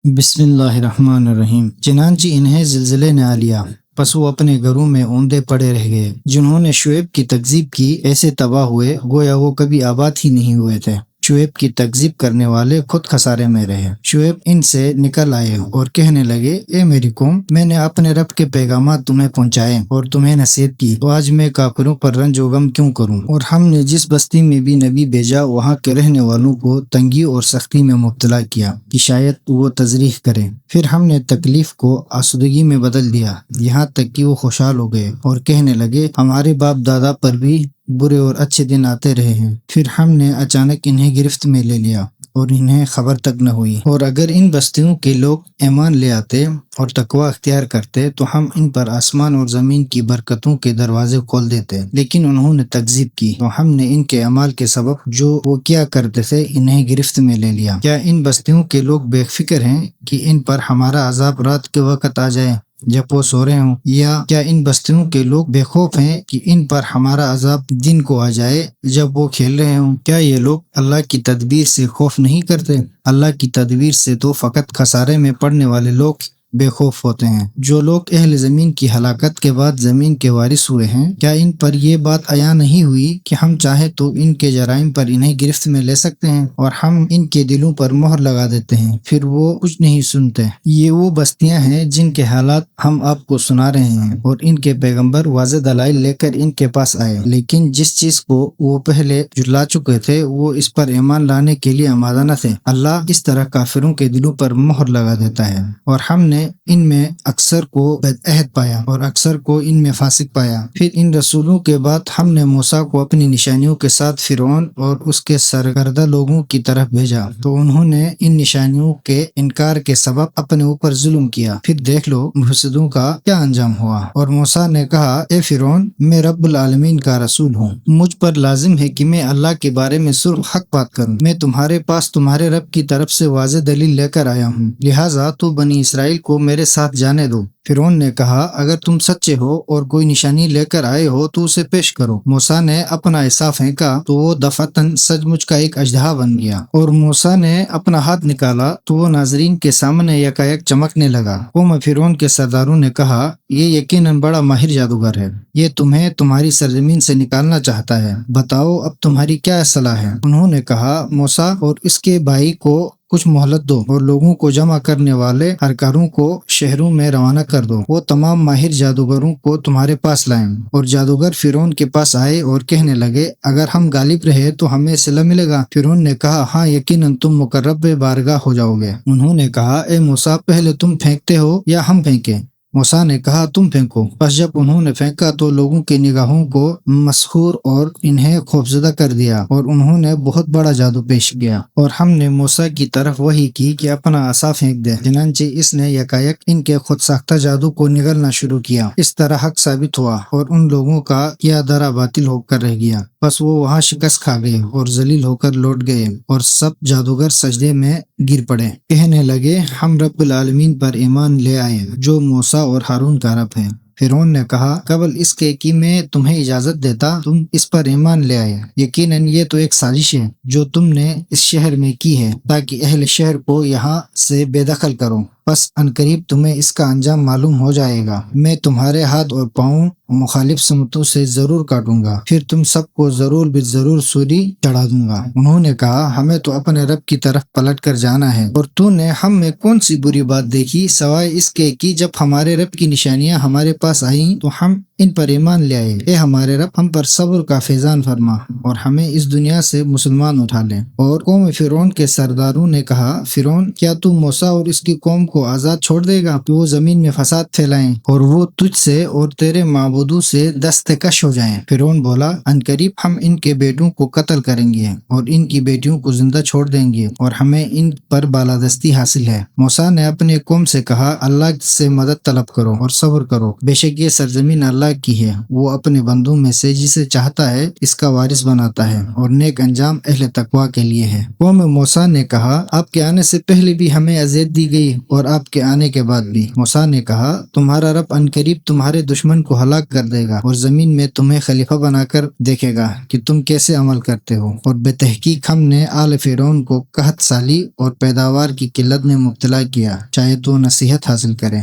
بسم اللہ الرحمن الرحیم۔ چنانچہ انہیں زلزلے نے آ لیا، پس وہ اپنے گھروں میں اوندے پڑے رہ گئے۔ جنہوں نے شعیب کی تکذیب کی ایسے تباہ ہوئے گویا وہ کبھی آباد ہی نہیں ہوئے تھے۔ شعیب کی تکذیب کرنے والے خود خسارے میں رہے۔ شعیب ان سے نکل آئے اور کہنے لگے، اے میری قوم، میں نے اپنے رب کے پیغامات تمہیں پہنچائے اور تمہیں نصیحت کی، تو آج میں کافروں پر رنج و غم کیوں کروں؟ اور ہم نے جس بستی میں بھی نبی بھیجا وہاں کے رہنے والوں کو تنگی اور سختی میں مبتلا کیا کہ شاید وہ تذریح کریں۔ پھر ہم نے تکلیف کو آسودگی میں بدل دیا، یہاں تک کہ وہ خوشحال ہو گئے اور کہنے لگے، ہمارے باپ دادا پر بھی برے اور اچھے دن آتے رہے ہیں۔ پھر ہم نے اچانک انہیں گرفت میں لے لیا اور انہیں خبر تک نہ ہوئی۔ اور اگر ان بستیوں کے لوگ ایمان لے آتے اور تقوی اختیار کرتے تو ہم ان پر آسمان اور زمین کی برکتوں کے دروازے کھول دیتے، لیکن انہوں نے تکذیب کی تو ہم نے ان کے اعمال کے سبب جو وہ کیا کرتے تھے انہیں گرفت میں لے لیا۔ کیا ان بستیوں کے لوگ بے فکر ہیں کہ ان پر ہمارا عذاب رات کے وقت آ جائے جب وہ سو رہے ہوں، یا کیا ان بستیوں کے لوگ بے خوف ہیں کہ ان پر ہمارا عذاب دن کو آ جائے جب وہ کھیل رہے ہوں؟ کیا یہ لوگ اللہ کی تدبیر سے خوف نہیں کرتے؟ اللہ کی تدبیر سے تو فقط خسارے میں پڑنے والے لوگ بے خوف ہوتے ہیں۔ جو لوگ اہل زمین کی ہلاکت کے بعد زمین کے وارث ہوئے ہیں، کیا ان پر یہ بات عیاں نہیں ہوئی کہ ہم چاہے تو ان کے جرائم پر انہیں گرفت میں لے سکتے ہیں اور ہم ان کے دلوں پر مہر لگا دیتے ہیں، پھر وہ کچھ نہیں سنتے۔ یہ وہ بستیاں ہیں جن کے حالات ہم آپ کو سنا رہے ہیں، اور ان کے پیغمبر واضح دلائل لے کر ان کے پاس آئے، لیکن جس چیز کو وہ پہلے جھٹلا چکے تھے وہ اس پر ایمان لانے کے لیے آمادہ نہ تھے۔ اللہ اس طرح کافروں کے دلوں پر مہر لگا دیتا ہے، اور ہم نے ان میں اکثر کو بدعہد پایا اور اکثر کو ان میں فاسق پایا۔ پھر ان رسولوں کے بعد ہم نے موسیٰ کو اپنی نشانیوں کے ساتھ فرعون اور اس کے سرکردہ لوگوں کی طرف بھیجا، تو انہوں نے ان نشانیوں کے انکار کے سبب اپنے اوپر ظلم کیا۔ پھر دیکھ لو مفسدوں کا کیا انجام ہوا۔ اور موسیٰ نے کہا، اے فرعون، میں رب العالمین کا رسول ہوں، مجھ پر لازم ہے کہ میں اللہ کے بارے میں صرف حق بات کروں۔ میں تمہارے پاس تمہارے رب کی طرف سے واضح دلیل لے کر آیا ہوں، لہٰذا تو بنی اسرائیل کو میرے ساتھ جانے دو۔ فرعون نے کہا، اگر تم سچے ہو اور کوئی نشانی لے کر آئے ہو تو اسے پیش کرو۔ موسیٰ نے اپنا عصا پھینکا تو وہ دفعتاً سچ مچ کا ایک اژدہا بن گیا، اور موسیٰ نے اپنا ہاتھ نکالا تو وہ ناظرین کے سامنے یکایک چمکنے لگا۔ قوم فرعون کے سرداروں نے کہا، یہ یقیناً بڑا ماہر جادوگر ہے، یہ تمہیں تمہاری سرزمین سے نکالنا چاہتا ہے، بتاؤ اب تمہاری کیا صلاح ہے؟ انہوں نے کہا، موسیٰ اور اس کے بھائی کو کچھ مہلت دو اور لوگوں کو جمع کرنے والے ہرکاروں کو شہروں میں روانہ کر دو، وہ تمام ماہر جادوگروں کو تمہارے پاس لائیں۔ اور جادوگر فرعون کے پاس آئے اور کہنے لگے، اگر ہم غالب رہے تو ہمیں صلہ ملے گا۔ فرعون نے کہا، ہاں، یقیناً تم مقرب بارگاہ ہو جاؤ گے۔ انہوں نے کہا، اے موسیٰ، پہلے تم پھینکتے ہو یا ہم پھینکیں؟ موسیٰ نے کہا، تم پھینکو۔ پس جب انہوں نے پھینکا تو لوگوں کی نگاہوں کو مسحور اور انہیں خوفزدہ کر دیا، اور انہوں نے بہت بڑا جادو پیش کیا۔ اور ہم نے موسیٰ کی طرف وحی کی کہ اپنا عصا پھینک دے، چنانچہ اس نے یکایک ان کے خود ساختہ جادو کو نگلنا شروع کیا۔ اس طرح حق ثابت ہوا اور ان لوگوں کا کیا درا باطل ہو کر رہ گیا۔ پس وہ وہاں شکست کھا گئے اور ذلیل ہو کر لوٹ گئے، اور سب جادوگر سجدے میں گر پڑے، کہنے لگے، ہم رب العالمین پر ایمان لے آئے جو موسیٰ اور ہارون کا رب ہے۔ فرعون نے کہا، قبل اس کے کہ میں تمہیں اجازت دیتا تم اس پر ایمان لے آئے، یقیناً یہ تو ایک سازش ہے جو تم نے اس شہر میں کی ہے تاکہ اہل شہر کو یہاں سے بے دخل کرو، پس عنقریب تمہیں اس کا انجام معلوم ہو جائے گا۔ میں تمہارے ہاتھ اور پاؤں مخالف سمتوں سے ضرور کاٹوں گا، پھر تم سب کو ضرور بالضرور سولی چڑھا دوں گا۔ انہوں نے کہا، ہمیں تو اپنے رب کی طرف پلٹ کر جانا ہے، اور تو نے ہم میں کون سی بری بات دیکھی سوائے اس کے کہ جب ہمارے رب کی نشانیاں ہمارے پاس آئیں تو ہم ان پر ایمان لے آئے۔ اے ہمارے رب، ہم پر صبر کا فیضان فرما اور ہمیں اس دنیا سے مسلمان اٹھا لے۔ اور قوم فرعون کے سرداروں نے کہا، فرعون، کیا تو موسیٰ اور اس کی قوم کو آزاد چھوڑ دے گا کہ وہ زمین میں فساد پھیلائیں اور وہ تجھ سے اور تیرے معبودوں سے دستکش ہو جائیں؟ فرعون بولا، عنقریب ہم ان کے بیٹوں کو قتل کریں گے اور ان کی بیٹیوں کو زندہ چھوڑ دیں گے، اور ہمیں ان پر بالادستی حاصل ہے۔ موسیٰ نے اپنے قوم سے کہا، اللہ سے مدد طلب کرو اور صبر کرو، بے شک یہ سرزمین اللہ ہلاک کی ہے، وہ اپنے بندوں میں سے جسے چاہتا ہے اس کا وارث بناتا ہے، اور نیک انجام اہل تقوی کے لیے ہے۔ قوم موسیٰ نے کہا، آپ کے آنے سے پہلے بھی ہمیں اذیت دی گئی اور آپ کے آنے کے بعد بھی۔ موسیٰ نے کہا، تمہارا رب عنقریب تمہارے دشمن کو ہلاک کر دے گا اور زمین میں تمہیں خلیفہ بنا کر دیکھے گا کہ تم کیسے عمل کرتے ہو، اور بے تحقیق ہم نے آل فرعون کو قحط سالی اور پیداوار کی قلت میں مبتلا کیا، چاہے تو نصیحت حاصل کریں۔